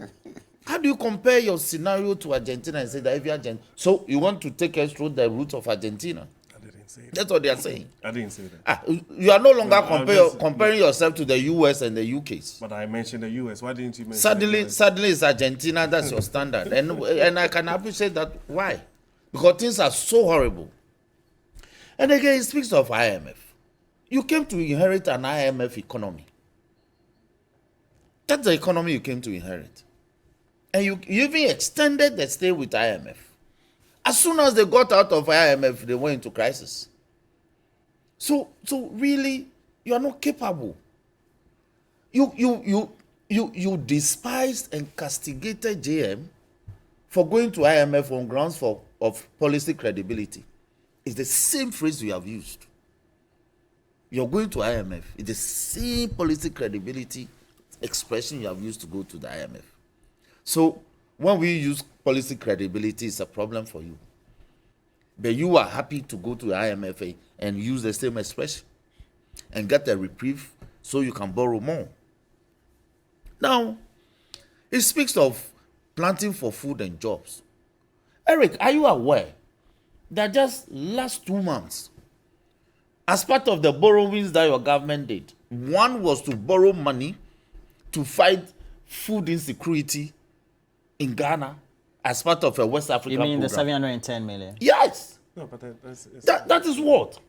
How do you compare your scenario to Argentina and say that if you're Argentina, so you want to take us through the route of Argentina? I didn't say that. That's what they are saying. I didn't say that. You are no longer No, I'm just- comparing yourself to the US and the UKs. But I mentioned the US. Why didn't you mention Suddenly, the US? suddenly it's Argentina. That's your standard, and I can appreciate that. Why? Because things are so horrible. And again, it speaks of IMF. You came to inherit an IMF economy. That's the economy you came to inherit, and you even extended the stay with IMF. As soon as they got out of IMF, they went into crisis. So really, you are not capable. You despised and castigated JM for going to IMF on grounds of policy credibility. It's the same phrase you have used. You're going to IMF. It's the same policy credibility expression you have used to go to the IMF. So when we use policy credibility, it's a problem for you. But you are happy to go to the IMF and use the same expression and get a reprieve so you can borrow more. Now, it speaks of planting for food and jobs. Eric, are you aware that just last 2 months, as part of the borrowings that your government did, one was to borrow money to fight food insecurity in Ghana as part of a West African program? You mean the 710 million? Yes. No, but That is what?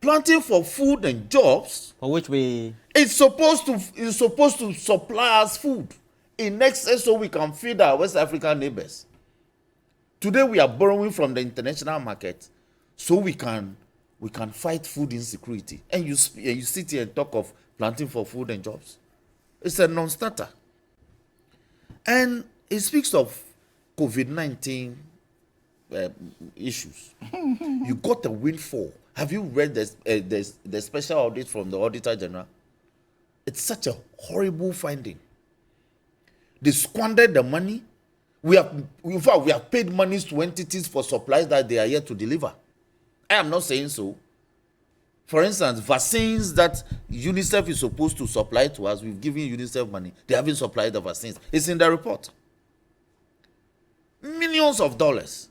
Planting for food and jobs. For which we... It's supposed to supply us food in excess so we can feed our West African neighbors. Today we are borrowing from the international market so we can fight food insecurity. And you sit here and talk of planting for food and jobs. It's a non-starter. And it speaks of COVID-19 issues. You got a windfall. Have you read the special audit from the Auditor General? It's such a horrible finding. They squandered the money. In fact, we have paid monies to entities for supplies that they are yet to deliver. I am not saying so. For instance, vaccines that UNICEF is supposed to supply to us, we've given UNICEF money. They haven't supplied the vaccines. It's in the report. Millions of dollars.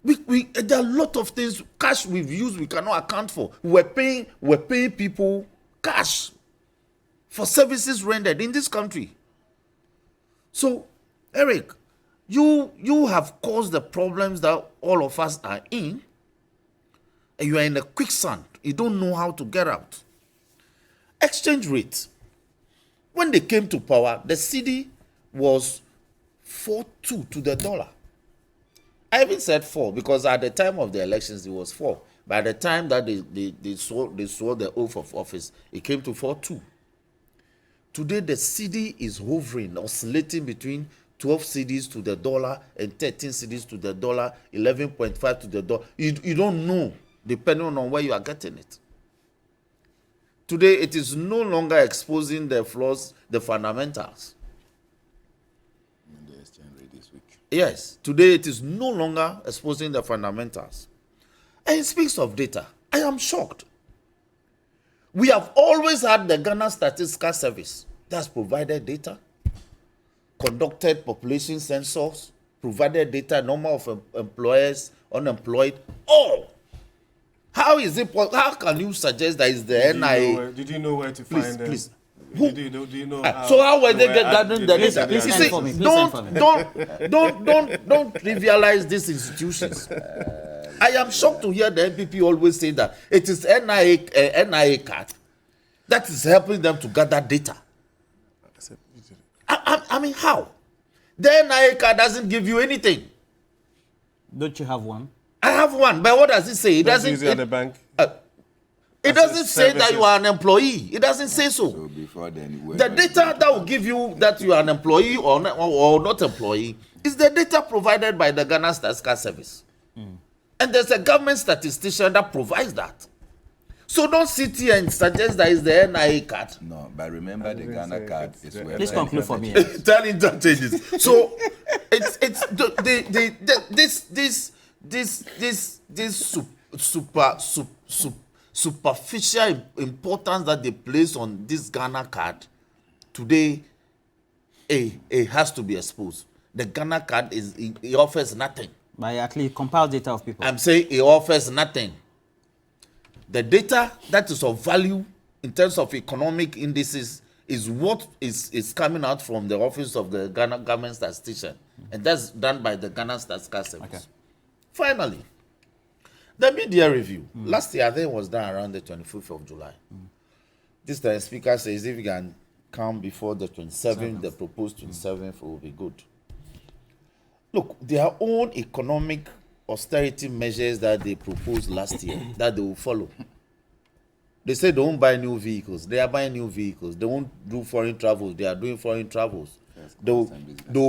There are a lot of things, cash we've used, we cannot account for. We're paying people cash for services rendered in this country. So, Eric, you have caused the problems that all of us are in, and you are in a quicksand. You don't know how to get out. Exchange rate. When they came to power, the cedi was 4.2 to the dollar. I even said 4 because at the time of the elections it was 4. By the time that they swore the oath of office, it came to 4.2. Today the cedi is hovering, oscillating between 12 cedis to the dollar and 13 cedis to the dollar, 11.5 to the dollar. You don't know, depending on where you are getting it. Today it is no longer exposing the flaws, the fundamentals. Yes, today it is no longer exposing the fundamentals. And it speaks of data. I am shocked. We have always had the Ghana Statistical Service that's provided data, conducted population census, provided data, number of employers, unemployed, all. How is it? How can you suggest that is the NIA? Did you know where to find them? Please. Do you know So how were they gathering the data? Please You see, inform me. don't trivialize these institutions. I am shocked to hear the NPP always say that it is NIA card that is helping them to gather data. I mean, how? The NIA card doesn't give you anything. Don't you have one? I have one, but what does it say? It doesn't. Use it at the bank. It doesn't say that you are an employee. It doesn't say so. So before then, The data that will give you that you are an employee or not employee is the data provided by the Ghana Statistical Service. And there's a government statistician that provides that. So don't sit here and suggest that it's the NIA card. No, but remember the Ghana card is where. Please conclude for me. Tell interchanges. So it's this superficial importance that they place on this Ghana card today, it has to be exposed. The Ghana card it offers nothing. By at least compile data of people. I'm saying it offers nothing. The data that is of value in terms of economic indices is what is coming out from the office of the Ghana government statistician, and that's done by the Ghana Statistical Service. Okay. Finally, the media review. Last year, I think it was done around the 25th of July. This the speaker says if you can come before the 27th, the proposed 27th will be good. Look, their own economic austerity measures that they proposed last year, that they will follow. They say they won't buy new vehicles. They are buying new vehicles. They won't do foreign travels. They are doing foreign travels. They will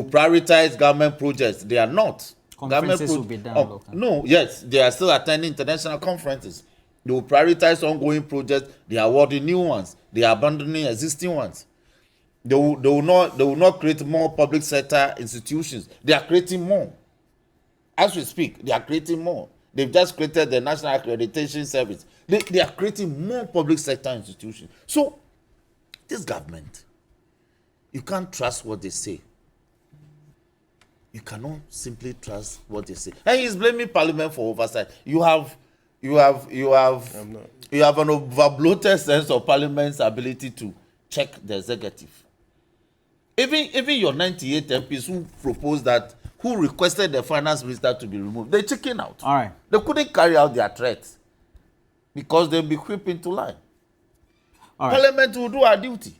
prioritize government projects. They are not. Conferences will be done. No, yes, they are still attending international conferences. They will prioritize ongoing projects. They are awarding new ones. They are abandoning existing ones. They will not create more public sector institutions. They are creating more. As we speak, they are creating more. They've just created the National Accreditation Service. They are creating more public sector institutions. So, this government, you can't trust what they say. You cannot simply trust what they say. And he's blaming Parliament for oversight. You have an overbloated sense of Parliament's ability to check the executive. Even your 98 MPs who proposed that, who requested the finance minister to be removed, they chicken out. All right. They couldn't carry out their threats because they'll be creeping to line. All right. Parliament will do our duty.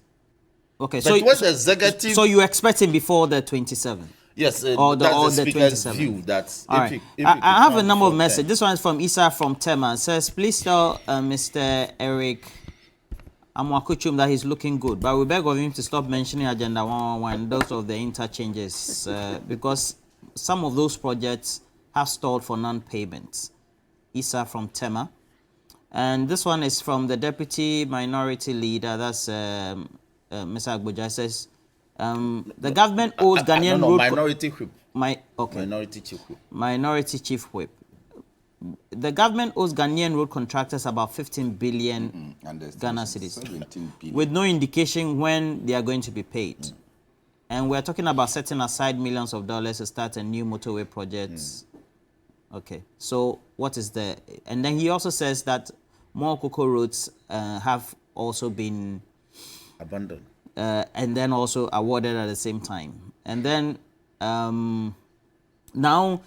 Okay, But when the executive... So you expect him before the 27th? Yes, or that's the speaker's 27th. view. That All right. I have a number of messages. This one is from Isa from Tema. It says, please tell Mr. Eric Amwakuchum that he's looking good, but we beg of him to stop mentioning Agenda 111, those of the interchanges, because some of those projects have stalled for non-payments. Isa from Tema. And this one is from the Deputy Minority Leader, that's Mr. Agboja. It says, the government owes Ghanaian road... Minority Whip. Minority Chief Whip. Minority Chief Whip. The government owes Ghanaian road contractors about 15 billion Ghana cedis, with no indication when they are going to be paid. And we're talking about setting aside millions of dollars to start a new motorway project. Okay, so what is the... And then he also says that more cocoa roads have also been... abandoned. And then also awarded at the same time. And then now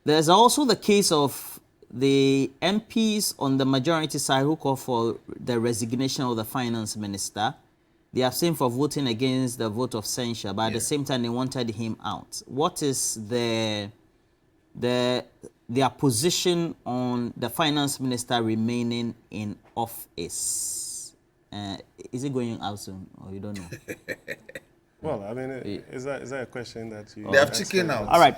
there's also the case of the MPs on the majority side who call for the resignation of the finance minister. They abstained for voting against the vote of censure, but at the same time they wanted him out. What is their position on the finance minister remaining in office? Is it going out soon, or you don't know? Well, I mean, is that a question that you... They have chicken out. All right.